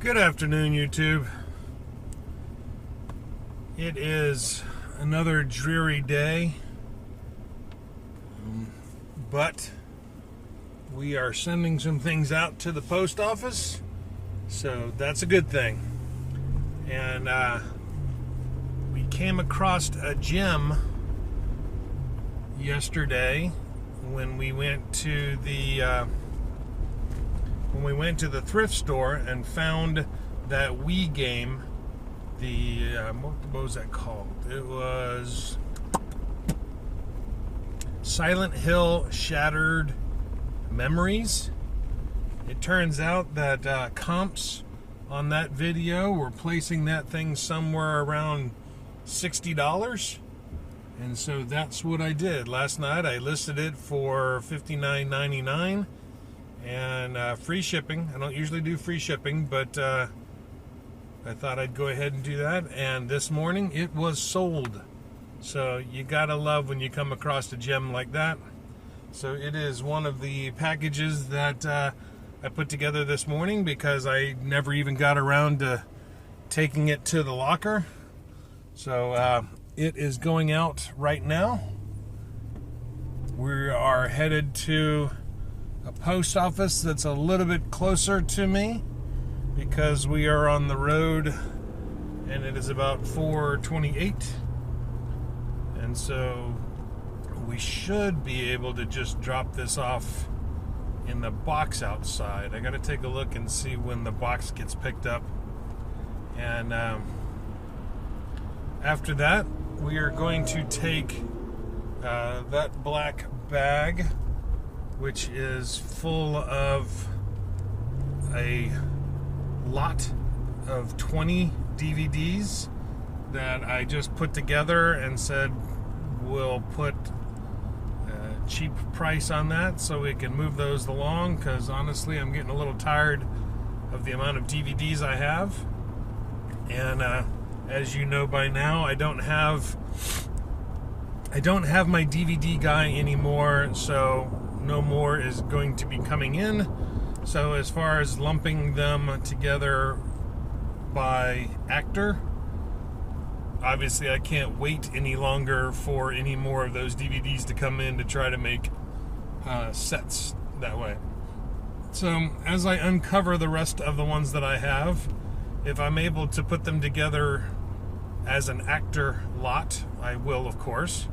Good afternoon, YouTube. It is another dreary day, but we are sending some things out to the post office, so that's a good thing. And we came across a gem yesterday when we went to the thrift store and found that Wii game. What was that called? It was Silent Hill Shattered Memories. It turns out that comps on that video were placing that thing somewhere around $60. And so that's what I did. Last night I listed it for $59.99 and free shipping. I don't usually do free shipping, but I thought I'd go ahead and do that. And this morning it was sold. So you gotta love when you come across a gem like that. So it is one of the packages that I put together this morning because I never even got around to taking it to the locker. So it is going out right now. We are headed to a post office that's a little bit closer to me because we are on the road and it is about 4:28, and so we should be able to just drop this off in the box outside. I got to take a look and see when the box gets picked up, and after that we are going to take that black bag, which is full of a lot of 20 DVDs that I just put together and said we'll put a cheap price on that so we can move those along, because honestly I'm getting a little tired of the amount of DVDs I have. And as you know by now, I don't have my DVD guy anymore, so no more is going to be coming in. So as far as lumping them together by actor, obviously I can't wait any longer for any more of those DVDs to come in to try to make sets that way. So as I uncover the rest of the ones that I have, if I'm able to put them together as an actor lot, I will, of course.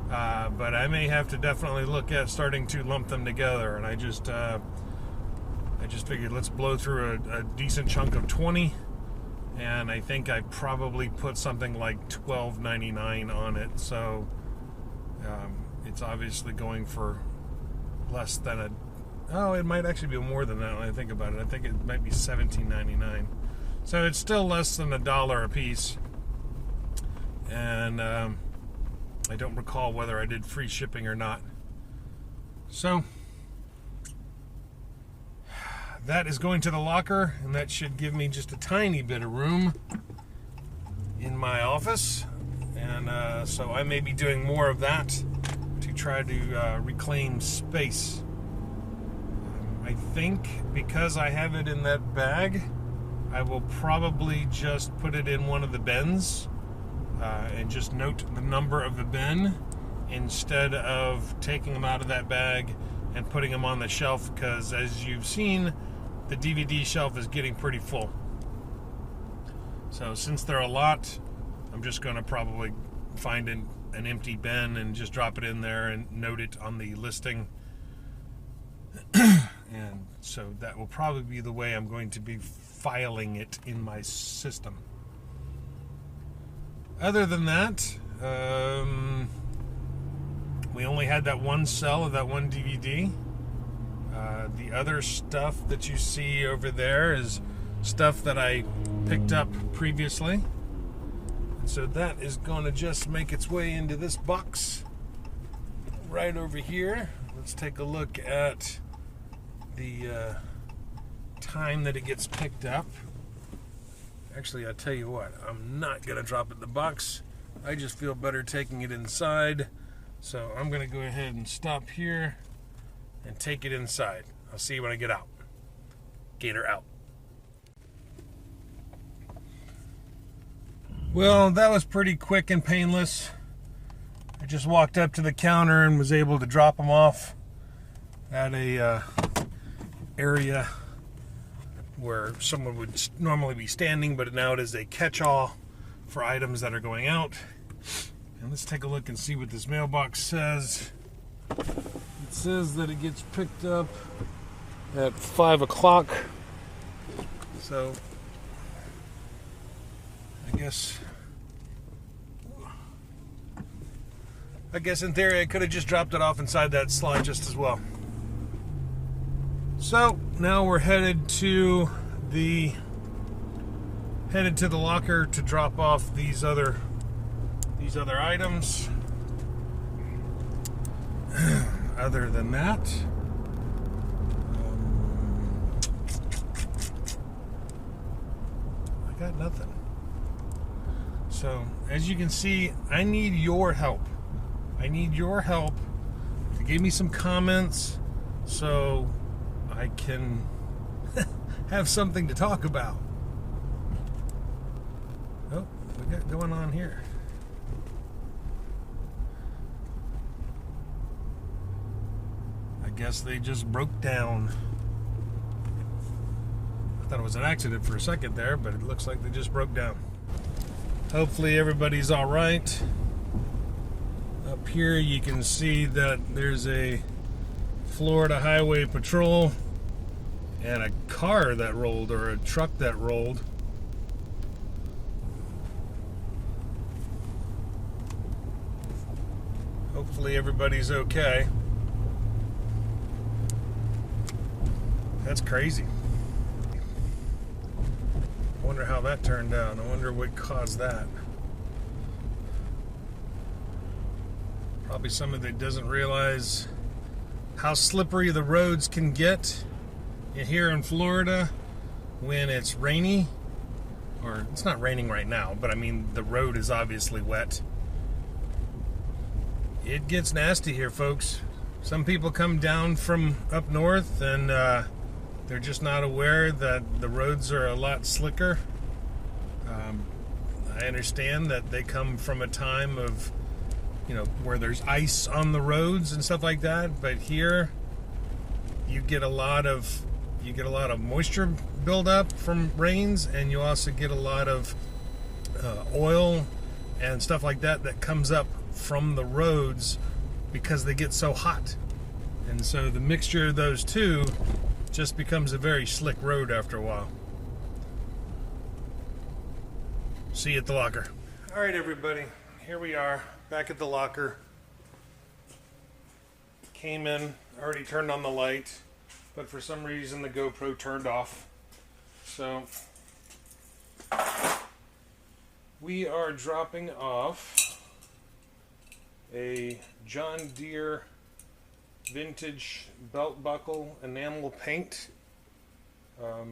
But I may have to definitely look at starting to lump them together. And I just figured let's blow through a decent chunk of 20. And I think I probably put something like $12.99 on it. So it's obviously going for less than it might actually be more than that when I think about it. I think it might be $17.99. So it's still less than $1 a piece. And I don't recall whether I did free shipping or not. So that is going to the locker, and that should give me just a tiny bit of room in my office. And so I may be doing more of that to try to reclaim space. I think because I have it in that bag, I will probably just put it in one of the bins. And just note the number of the bin instead of taking them out of that bag and putting them on the shelf, because as you've seen, the DVD shelf is getting pretty full. So since they're a lot, I'm just going to probably find an empty bin and just drop it in there and note it on the listing. And so that will probably be the way I'm going to be filing it in my system. Other than that, we only had that one sell of that one DVD. The other stuff that you see over there is stuff that I picked up previously. And so that is going to just make its way into this box right over here. Let's take a look at the time that it gets picked up. Actually, I'll tell you what, I'm not going to drop it in the box. I just feel better taking it inside. So I'm going to go ahead and stop here and take it inside. I'll see you when I get out. Gator out. Well, that was pretty quick and painless. I just walked up to the counter and was able to drop them off at a area where someone would normally be standing, but now it is a catch-all for items that are going out. And let's take a look and see what this mailbox says. It says that it gets picked up at 5 o'clock. So I guess in theory I could have just dropped it off inside that slide just as well. So now we're headed to the locker to drop off these other items. Other than that, I got nothing. So as you can see, I need your help. I need your help to give me some comments so I can have something to talk about. Oh, what we got going on here? I guess they just broke down. I thought it was an accident for a second there, but it looks like they just broke down. Hopefully everybody's all right. Up here you can see that there's a Florida Highway Patrol and a car that rolled, or a truck that rolled. Hopefully everybody's okay. That's crazy. I wonder how that turned out. I wonder what caused that. Probably somebody that doesn't realize how slippery the roads can get here in Florida when it's rainy. Or it's not raining right now, but I mean the road is obviously wet. It gets nasty here, folks. Some people come down from up north and they're just not aware that the roads are a lot slicker. I understand that they come from a time of, where there's ice on the roads and stuff like that, but here you get a lot of moisture buildup from rains, and you also get a lot of oil and stuff like that comes up from the roads because they get so hot. And so the mixture of those two just becomes a very slick road after a while. See you at the locker. All right, everybody, here we are back at the locker. Came in, already turned on the light, but for some reason the GoPro turned off. So we are dropping off a John Deere vintage belt buckle enamel paint. I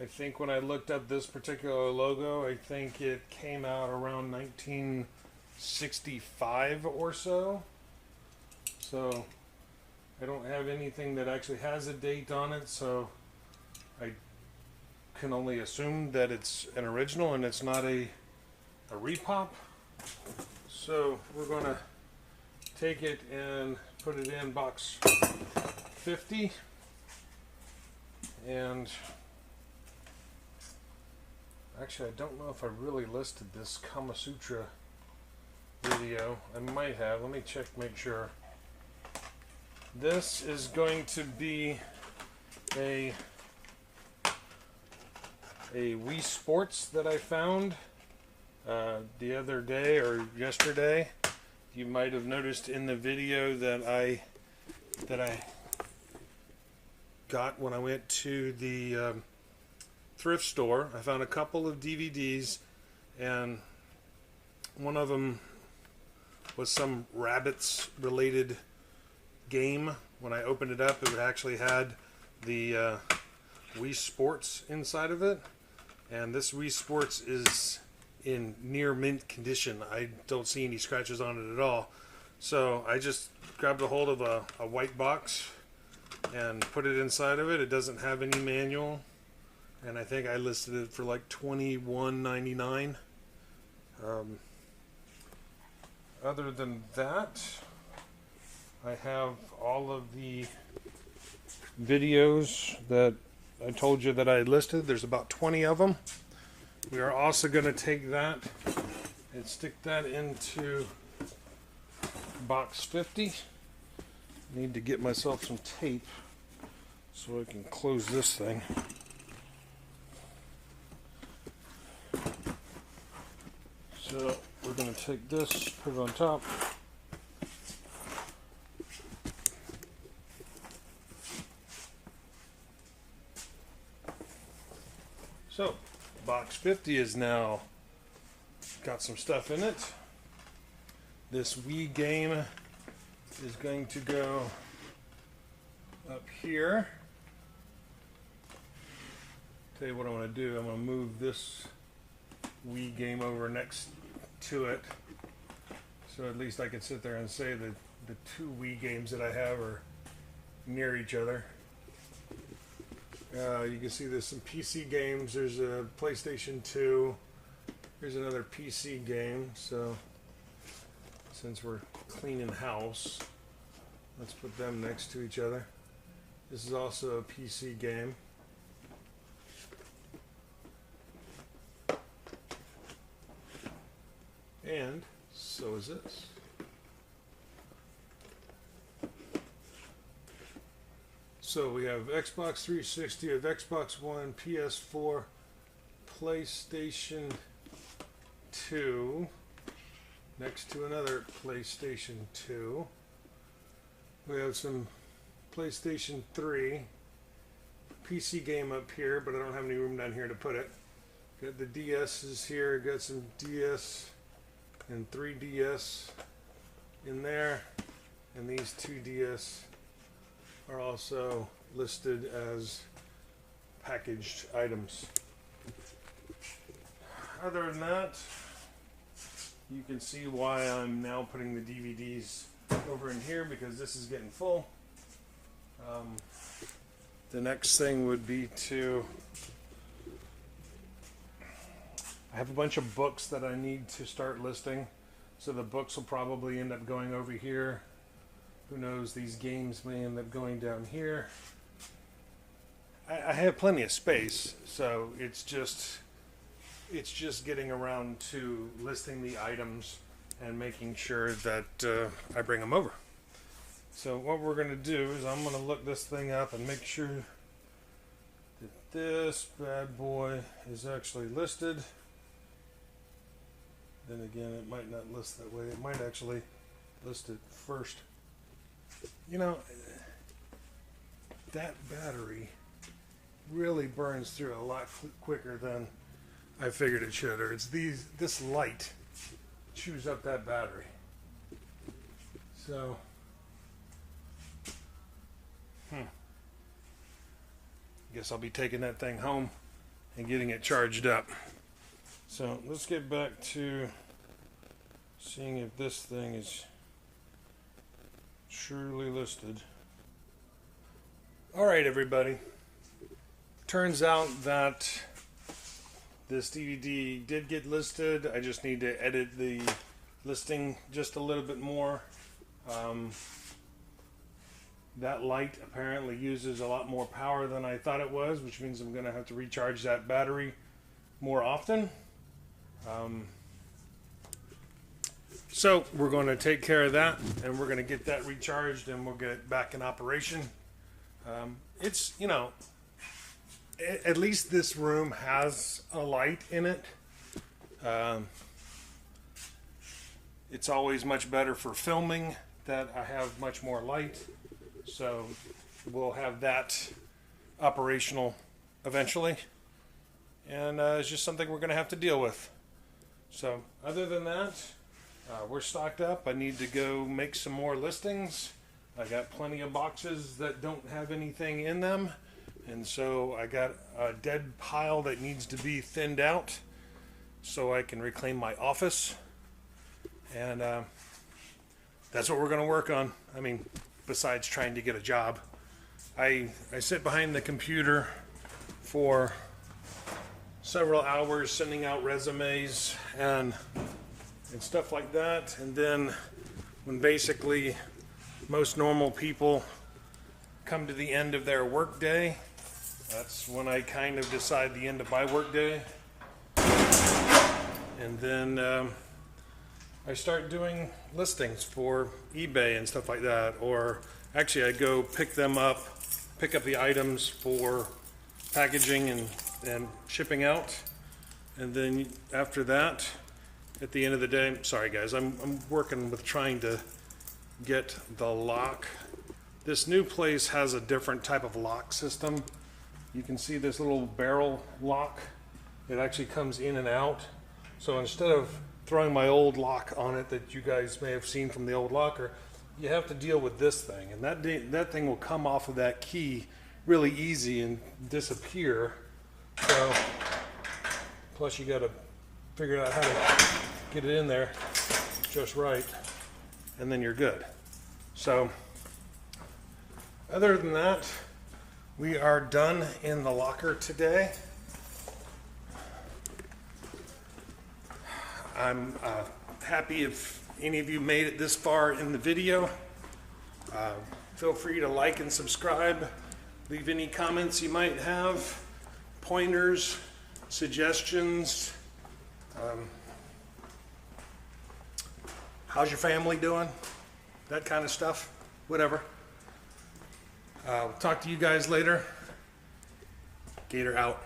think when I looked up this particular logo, I think it came out around 1965 or so. So I don't have anything that actually has a date on it, so I can only assume that it's an original and it's not a repop. So we're going to take it and put it in box 50, and actually I don't know if I really listed this Kama Sutra video. I might have. Let me check, make sure. This is going to be a Wii Sports that I found the other day or yesterday. You might have noticed in the video that I got when I went to the thrift store. I found a couple of DVDs, and one of them was some rabbits related game. When I opened it up, it actually had the Wii Sports inside of it, and this Wii Sports is in near mint condition. I don't see any scratches on it at all. So I just grabbed a hold of a white box and put it inside of it. It doesn't have any manual, and I think I listed it for like $21.99. Other than that, I have all of the videos that I told you that I had listed. There's about 20 of them. We are also going to take that and stick that into box 50. Need to get myself some tape so I can close this thing. So we're going to take this, put it on top. So box 50 is now got some stuff in it. This Wii game is going to go up here. Tell you what I'm going to do. I'm going to move this Wii game over next to it, so at least I can sit there and say that the two Wii games that I have are near each other. You can see there's some PC games. There's a PlayStation 2. Here's another PC game. So since we're cleaning house, let's put them next to each other. This is also a PC game. And so is this. So we have Xbox 360, we have Xbox One, PS4, PlayStation 2, next to another PlayStation 2. We have some PlayStation 3, PC game up here, but I don't have any room down here to put it. Got the DS's here, got some DS and 3DS in there, and these two DS are also listed as packaged items. Other than that, you can see why I'm now putting the DVDs over in here, because this is getting full. The next thing would be to, I have a bunch of books that I need to start listing, so the books will probably end up going over here. Who knows, these games may end up going down here. I have plenty of space, so it's just getting around to listing the items and making sure that I bring them over. So what we're going to do is I'm going to look this thing up and make sure that this bad boy is actually listed. Then again, it might not list that way. It might actually list it first. You know, that battery really burns through a lot quicker than I figured it should. Or it's this light chews up that battery. So, guess I'll be taking that thing home and getting it charged up. So let's get back to seeing if this thing is truly listed. Alright everybody, turns out that this DVD did get listed. I just need to edit the listing just a little bit more. That light apparently uses a lot more power than I thought it was, which means I'm going to have to recharge that battery more often. So we're going to take care of that, and we're going to get that recharged, and we'll get it back in operation. It's, you know, at least this room has a light in it. It's always much better for filming that I have much more light. So we'll have that operational eventually. And it's just something we're going to have to deal with. So other than that, we're stocked up. I need to go make some more listings. I got plenty of boxes that don't have anything in them. And so I got a dead pile that needs to be thinned out so I can reclaim my office. And that's what we're going to work on. I mean, besides trying to get a job. I sit behind the computer for several hours sending out resumes, and and stuff like that. And then when basically most normal people come to the end of their work day, that's when I kind of decide the end of my work day. And then I start doing listings for eBay and stuff like that. Or actually I go pick up the items for packaging and shipping out. And then after that, at the end of the day, sorry guys, I'm working with trying to get the lock. This new place has a different type of lock system. You can see this little barrel lock. It actually comes in and out. So instead of throwing my old lock on it that you guys may have seen from the old locker, you have to deal with this thing. And that thing will come off of that key really easy and disappear. So, plus you gotta figure out how to get it in there just right, and then you're good. So, other than that, we are done in the locker today. I'm happy if any of you made it this far in the video. Feel free to like and subscribe. Leave any comments you might have, pointers, suggestions. How's your family doing? That kind of stuff, whatever. Talk to you guys later. Gator out.